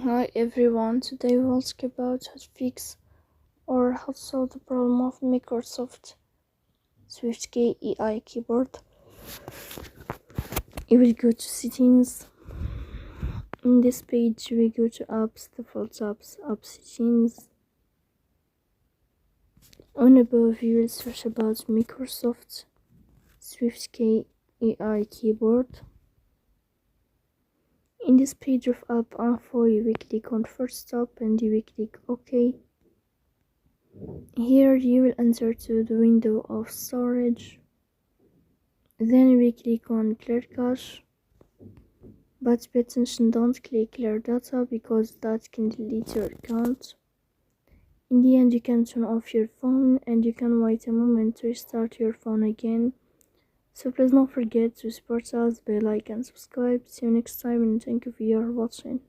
Hi everyone, today we'll talk about how to fix or how to solve the problem of Microsoft SwiftKey AI keyboard. You will go to settings. In this page we go to apps, default apps, app settings. On above you will search about Microsoft SwiftKey AI keyboard. In this page of app info you will click on first stop and you will click OK. Here you will enter to the window of storage. Then we click on clear cache, but pay attention, don't click clear data because that can delete your account. In the end you can turn off your phone and you can wait a moment to restart your phone again. So please don't forget to support us by like and subscribe. See you next time and thank you for your watching.